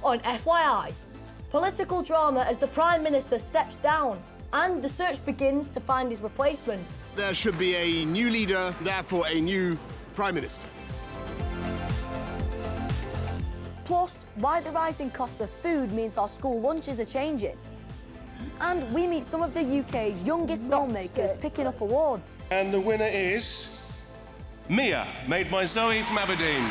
up on FYI. Political drama as the Prime Minister steps down and the search begins to find his replacement. There should be a new leader, therefore a new Prime Minister. Plus, why the rising costs of food means our school lunches are changing. And we meet some of the UK's youngest filmmakers picking up awards. And the winner is Mia, made by Zoe from Aberdeen.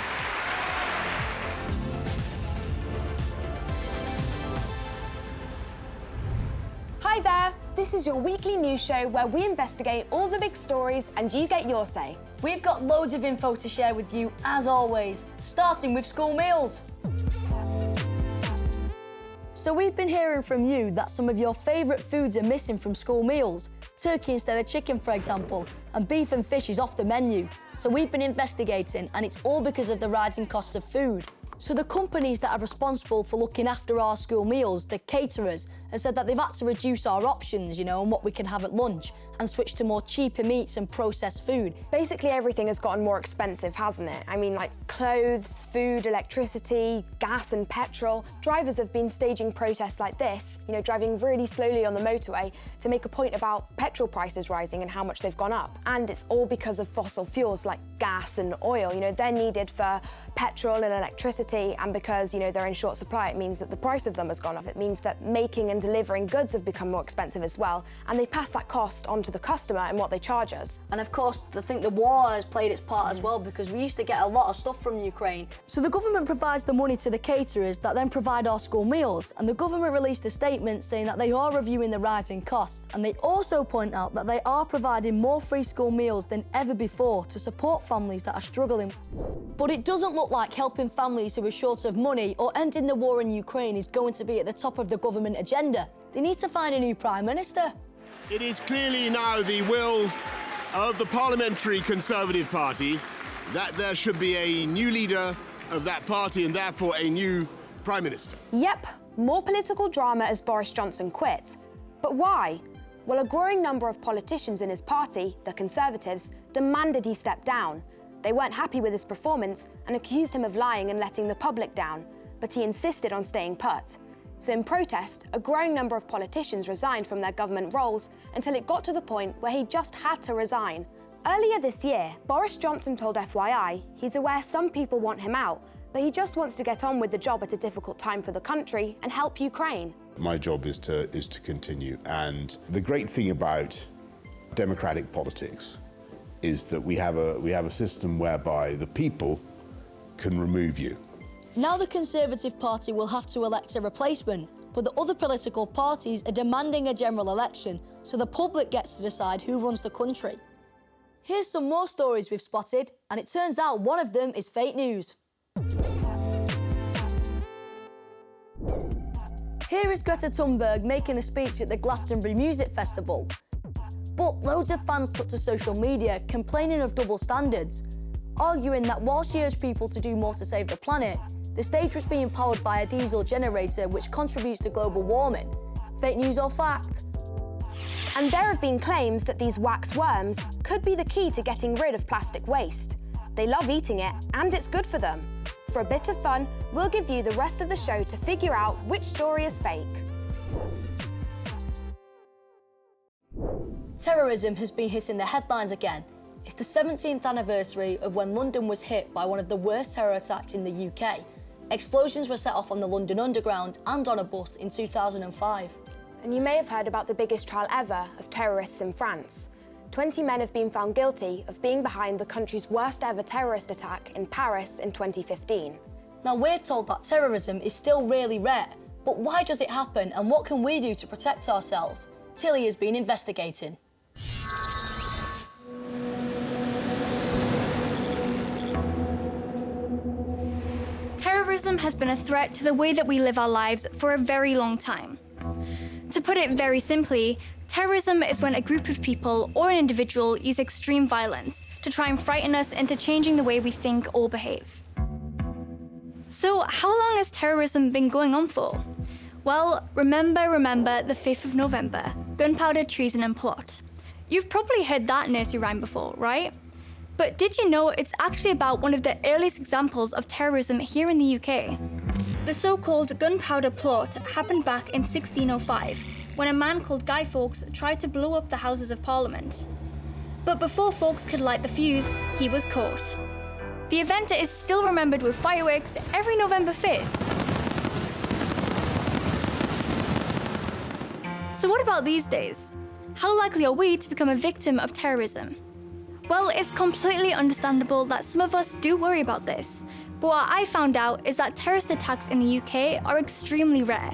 Hi there, this is your weekly news show where we investigate all the big stories and you get your say. We've got loads of info to share with you, as always, starting with school meals. So we've been hearing from you that some of your favourite foods are missing from school meals. Turkey instead of chicken, for example, and beef and fish is off the menu. So we've been investigating, and it's all because of the rising costs of food. So the companies that are responsible for looking after our school meals, the caterers, have said that they've had to reduce our options, you know, and what we can have at lunch, and switch to more cheaper meats and processed food. Basically everything has gotten more expensive, hasn't it? I mean, like clothes, food, electricity, gas and petrol. Drivers have been staging protests like this, you know, driving really slowly on the motorway to make a point about petrol prices rising and how much they've gone up. And it's all because of fossil fuels like gas and oil. You know, they're needed for petrol and electricity, and because, you know, they're in short supply, it means that the price of them has gone up. It means that making and delivering goods have become more expensive as well, and they pass that cost on to the customer in what they charge us. And of course, I think the war has played its part as well, because we used to get a lot of stuff from Ukraine. So the government provides the money to the caterers that then provide our school meals, and the government released a statement saying that they are reviewing the rising costs, and they also point out that they are providing more free school meals than ever before to support families that are struggling. But it doesn't look like helping families who are short of money or ending the war in Ukraine is going to be at the top of the government agenda. They need to find a new Prime Minister. It is clearly now the will of the Parliamentary Conservative Party that there should be a new leader of that party and therefore a new Prime Minister. Yep, more political drama as Boris Johnson quit. But why? Well, a growing number of politicians in his party, the Conservatives, demanded he step down. They weren't happy with his performance and accused him of lying and letting the public down, but he insisted on staying put. So in protest, a growing number of politicians resigned from their government roles until it got to the point where he just had to resign. Earlier this year, Boris Johnson told FYI he's aware some people want him out, but he just wants to get on with the job at a difficult time for the country and help Ukraine. My job is to continue, and the great thing about democratic politics is that we have a system whereby the people can remove you. Now the Conservative Party will have to elect a replacement, but the other political parties are demanding a general election, so the public gets to decide who runs the country. Here's some more stories we've spotted, and it turns out one of them is fake news. Here is Greta Thunberg making a speech at the Glastonbury Music Festival. But loads of fans took to social media complaining of double standards, arguing that while she urged people to do more to save the planet, the stage was being powered by a diesel generator which contributes to global warming. Fake news or fact? And there have been claims that these wax worms could be the key to getting rid of plastic waste. They love eating it, and it's good for them. For a bit of fun, we'll give you the rest of the show to figure out which story is fake. Terrorism has been hitting the headlines again. It's the 17th anniversary of when London was hit by one of the worst terror attacks in the UK. Explosions were set off on the London Underground and on a bus in 2005. And you may have heard about the biggest trial ever of terrorists in France. 20 men have been found guilty of being behind the country's worst ever terrorist attack in Paris in 2015. Now we're told that terrorism is still really rare, but why does it happen and what can we do to protect ourselves? Tilly has been investigating. Terrorism has been a threat to the way that we live our lives for a very long time. To put it very simply, terrorism is when a group of people or an individual use extreme violence to try and frighten us into changing the way we think or behave. So how long has terrorism been going on for? Well, remember the 5th of November, gunpowder, treason and plot. You've probably heard that nursery rhyme before, right? But did you know it's actually about one of the earliest examples of terrorism here in the UK? The so-called gunpowder plot happened back in 1605, when a man called Guy Fawkes tried to blow up the Houses of Parliament. But before Fawkes could light the fuse, he was caught. The event is still remembered with fireworks every November 5th. So what about these days? How likely are we to become a victim of terrorism? Well, it's completely understandable that some of us do worry about this, but what I found out is that terrorist attacks in the UK are extremely rare.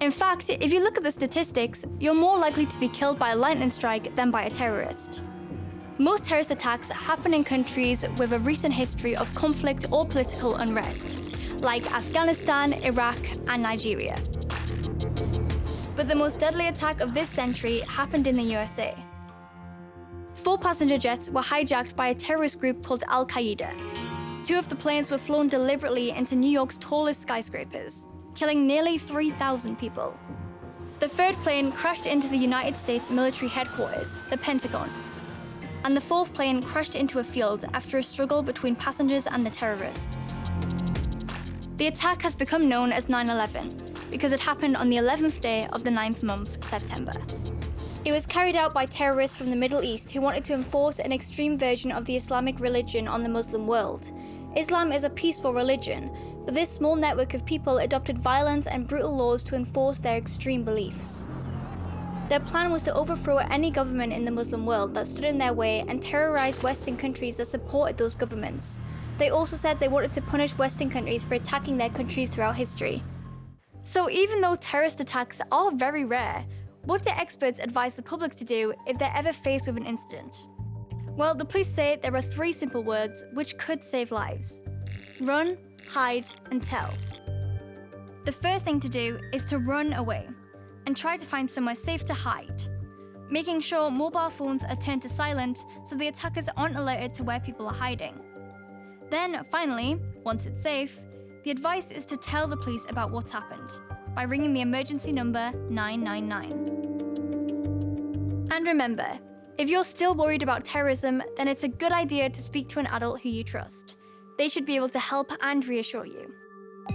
In fact, if you look at the statistics, you're more likely to be killed by a lightning strike than by a terrorist. Most terrorist attacks happen in countries with a recent history of conflict or political unrest, like Afghanistan, Iraq, and Nigeria. But the most deadly attack of this century happened in the USA. 4 passenger jets were hijacked by a terrorist group called Al-Qaeda. 2 of the planes were flown deliberately into New York's tallest skyscrapers, killing nearly 3,000 people. The 3rd plane crashed into the United States military headquarters, the Pentagon. And the 4th plane crashed into a field after a struggle between passengers and the terrorists. The attack has become known as 9/11 because it happened on the 11th day of the 9th month, September. It was carried out by terrorists from the Middle East who wanted to enforce an extreme version of the Islamic religion on the Muslim world. Islam is a peaceful religion, but this small network of people adopted violence and brutal laws to enforce their extreme beliefs. Their plan was to overthrow any government in the Muslim world that stood in their way and terrorize Western countries that supported those governments. They also said they wanted to punish Western countries for attacking their countries throughout history. So even though terrorist attacks are very rare, what do experts advise the public to do if they're ever faced with an incident? Well, the police say there are 3 simple words which could save lives: run, hide, and tell. The first thing to do is to run away and try to find somewhere safe to hide, making sure mobile phones are turned to silent so the attackers aren't alerted to where people are hiding. Then, finally, once it's safe, the advice is to tell the police about what's happened by ringing the emergency number 999. And remember, if you're still worried about terrorism, then it's a good idea to speak to an adult who you trust. They should be able to help and reassure you.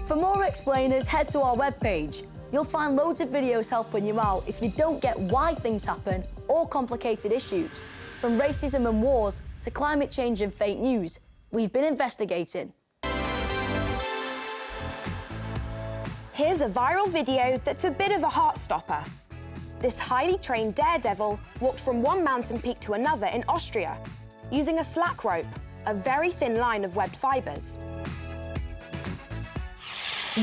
For more explainers, head to our webpage. You'll find loads of videos helping you out if you don't get why things happen or complicated issues. From racism and wars to climate change and fake news, we've been investigating. Here's a viral video that's a bit of a heart stopper. This highly trained daredevil walked from one mountain peak to another in Austria, using a slack rope, a very thin line of webbed fibres.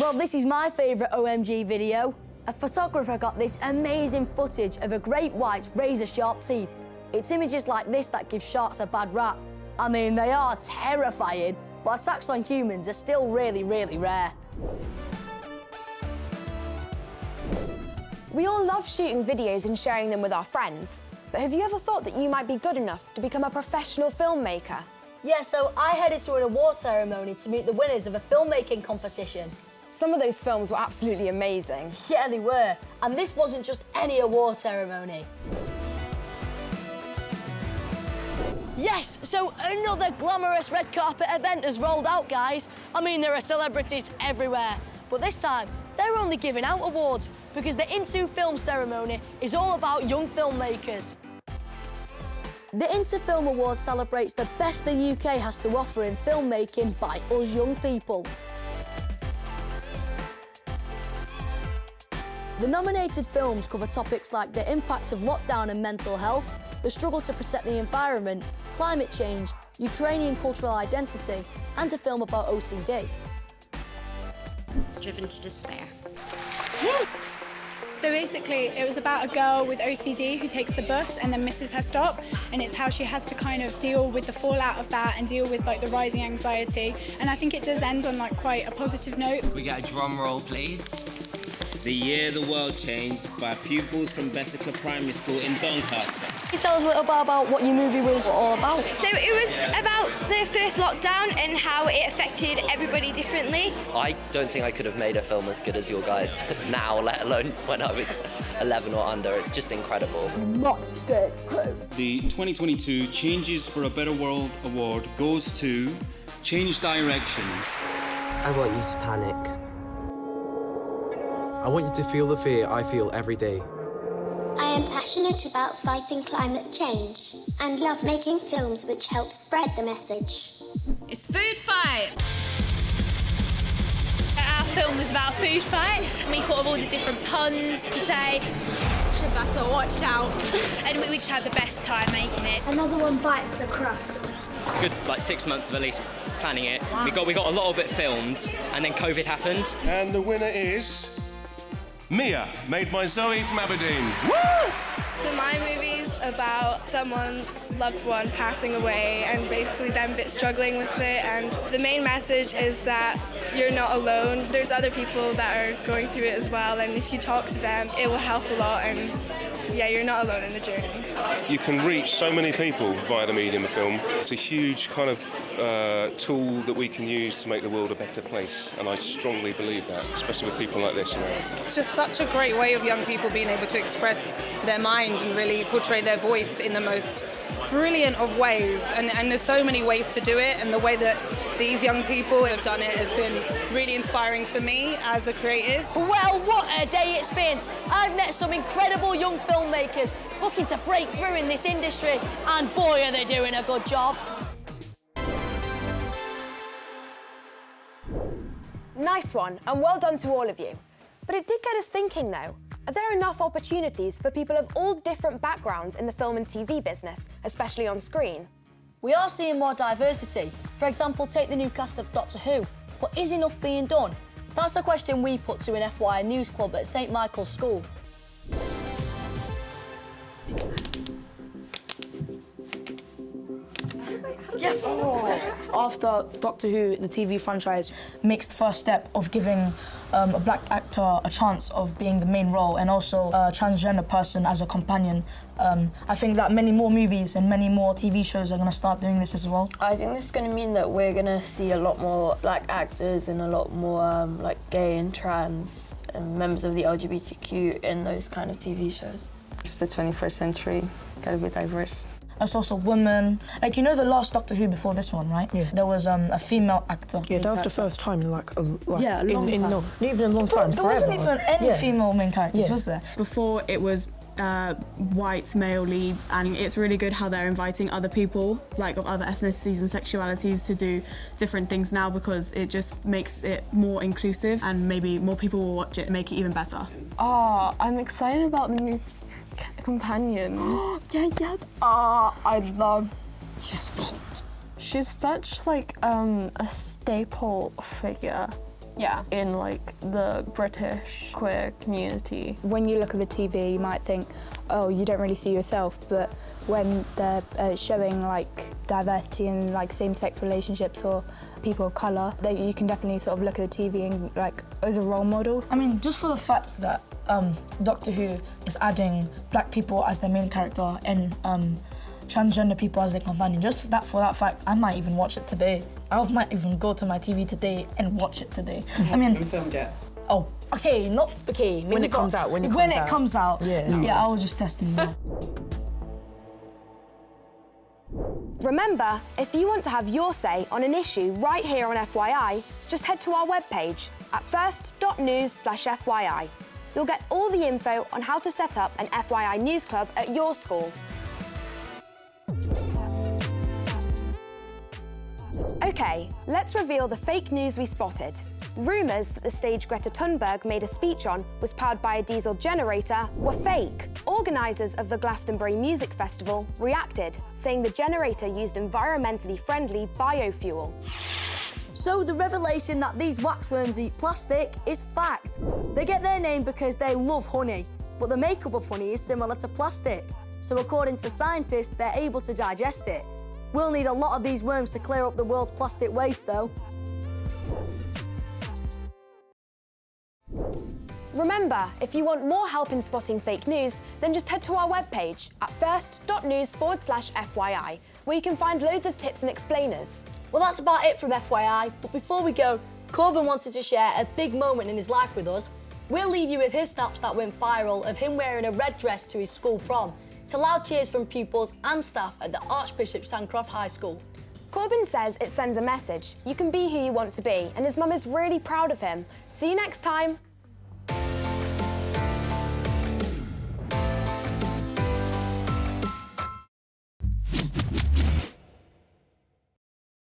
Well, this is my favourite OMG video. A photographer got this amazing footage of a great white's razor-sharp teeth. It's images like this that give sharks a bad rap. I mean, they are terrifying, but attacks on humans are still really, really rare. We all love shooting videos and sharing them with our friends, but have you ever thought that you might be good enough to become a professional filmmaker? Yeah, so I headed to an award ceremony to meet the winners of a filmmaking competition. Some of those films were absolutely amazing. Yeah, they were. And this wasn't just any award ceremony. Yes, so another glamorous red carpet event has rolled out, guys. I mean, there are celebrities everywhere. But this time, they're only giving out awards because the Insta Film ceremony is all about young filmmakers. The Insta Film Awards celebrates the best the UK has to offer in filmmaking by us young people. The nominated films cover topics like the impact of lockdown and mental health, the struggle to protect the environment, climate change, Ukrainian cultural identity, and a film about OCD. Driven to despair. So basically, it was about a girl with OCD who takes the bus and then misses her stop, and it's how she has to kind of deal with the fallout of that and deal with like the rising anxiety. And I think it does end on like quite a positive note. We get a drum roll, please. The Year the World Changed by pupils from Bessica Primary School in Doncaster. Can you tell us a little bit about what your movie was all about? So it was about the first lockdown and how it affected everybody differently. I don't think I could have made a film as good as your guys now, let alone when I was 11 or under. It's just incredible. Monster. The 2022 Changes for a Better World Award goes to Change Direction. I want you to panic. I want you to feel the fear I feel every day. I am passionate about fighting climate change and love making films which help spread the message. It's Food Fight! Our film was about a food fight, and we thought of all the different puns to say. Ciabatta, watch out! And we just had the best time making it. Another one bites the crust. Good, like 6 months of at least planning it. Wow. We got a lot of it filmed, and then COVID happened. And the winner is Mia, made by Zoe from Aberdeen. Woo! So my movie's about someone, loved one, passing away and basically them a bit struggling with it, and the main message is that you're not alone. There's other people that are going through it as well, and if you talk to them, it will help a lot, and yeah, you're not alone in the journey. You can reach so many people via the medium of film. It's a huge kind of tool that we can use to make the world a better place, and I strongly believe that, especially with people like this around. It's just such a great way of young people being able to express their mind and really portray their voice in the most brilliant of ways, and there's so many ways to do it, and the way that these young people have done it has been really inspiring for me as a creative. Well, what a day it's been. I've met some incredible young filmmakers looking to break through in this industry, and boy are they doing a good job. Nice one, and well done to all of you. But it did get us thinking though, are there enough opportunities for people of all different backgrounds in the film and TV business, especially on screen? We are seeing more diversity. For example, take the new cast of Doctor Who. But is enough being done? That's the question we put to an FYI News Club at St Michael's School. Yes! After Doctor Who, the TV franchise makes the first step of giving a black actor a chance of being the main role, and also a transgender person as a companion. I think that many more movies and many more TV shows are going to start doing this as well. I think this is going to mean that we're going to see a lot more black actors and a lot more like gay and trans and members of the LGBTQ in those kind of TV shows. It's the 21st century, got to be diverse. There's also women. Like, you know the last Doctor Who before this one, right? Yeah. There was a female actor. Yeah, that was the first time in like a long time. No, not even a long time, There forever. wasn't even any female main characters, was there? Before it was white male leads, and it's really good how they're inviting other people, like of other ethnicities and sexualities, to do different things now, because it just makes it more inclusive, and maybe more people will watch it and make it even better. Oh, I'm excited about the new companion. Yeah. I love she's such like a staple figure in like the British queer community. When you look at the TV, you might think, oh, you don't really see yourself, but when they're showing like diversity in like same-sex relationships or people of colour, you can definitely sort of look at the TV and like as a role model. I mean, just for the fact that Doctor Who is adding black people as their main character and transgender people as their companion, just for that fact, I might even watch it today. I might even go to my TV today and watch it today. I mean, haven't filmed yet. Oh, okay, not okay. When it comes out. Yeah, I was just testing you. Remember, if you want to have your say on an issue right here on FYI, just head to our webpage at first.news/FYI. You'll get all the info on how to set up an FYI News Club at your school. OK, let's reveal the fake news we spotted. Rumours that the stage Greta Thunberg made a speech on was powered by a diesel generator were fake. Organisers of the Glastonbury Music Festival reacted, saying the generator used environmentally friendly biofuel. So the revelation that these waxworms eat plastic is fact. They get their name because they love honey, but the makeup of honey is similar to plastic. So according to scientists, they're able to digest it. We'll need a lot of these worms to clear up the world's plastic waste, though. Remember, if you want more help in spotting fake news, then just head to our webpage at first.news/FYI, where you can find loads of tips and explainers. Well, that's about it from FYI, but before we go, Corbin wanted to share a big moment in his life with us. We'll leave you with his snaps that went viral of him wearing a red dress to his school prom, to loud cheers from pupils and staff at the Archbishop Sancroft High School. Corbin says it sends a message. You can be who you want to be, and his mum is really proud of him. See you next time.